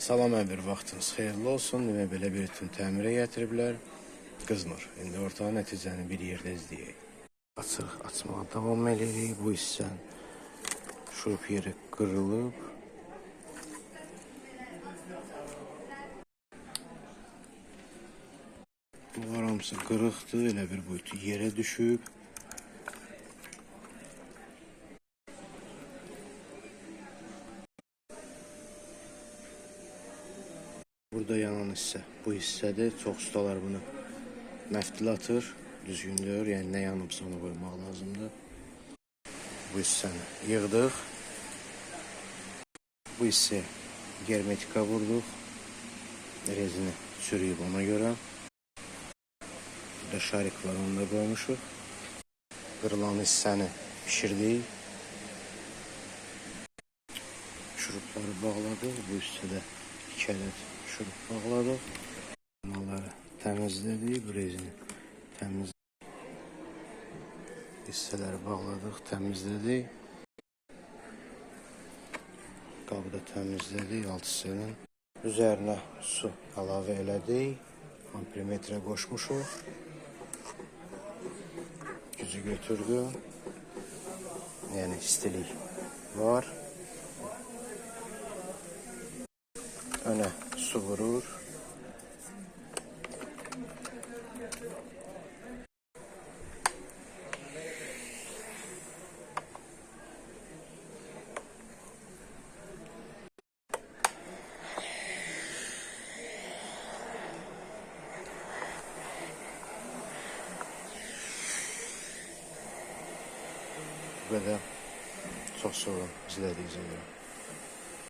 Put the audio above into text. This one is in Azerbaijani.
Salam əmir, vaxtınız xeyirli olsun. Demə belə bir üçün təmirə gətiriblər. Qızmır. İndi orta nəticəni bir yerdə izləyək. Açırıq, açmağa davam edirik. Bu hissən şurup yeri qırılıb. Bunlar hamısı qırıqdır. Elə bir boyutu yerə düşüb. Burada yanan hissə bu hissədir. Çox ustalar bunu məftilatır, düzgündür. Yəni nə yanıbsa onu qoymaq lazımdır. Bu hissəni yığdıq. Bu hissəyə germetika vurduq. Rezini çürüyüb ona görə. Burada şarik var, onu da qoymuşuq. Qırılan hissəni pişirdik. Şurupları bağladıq. Bu hissədə 2 ədəd şurup bağladıq. Bunları təmizlədik. Bu rezini təmizlədik. Hissələri bağladıq, təmizlədik. Qabı da təmizlədik alt hissənin. Üzərinə su əlavə elədik. Ampermetrə qoşmuşuq. Gücü götürdü. Yəni istilik var. Önə su vurur. Bu qədər. Çox sağ olun izlədiyinizə görə.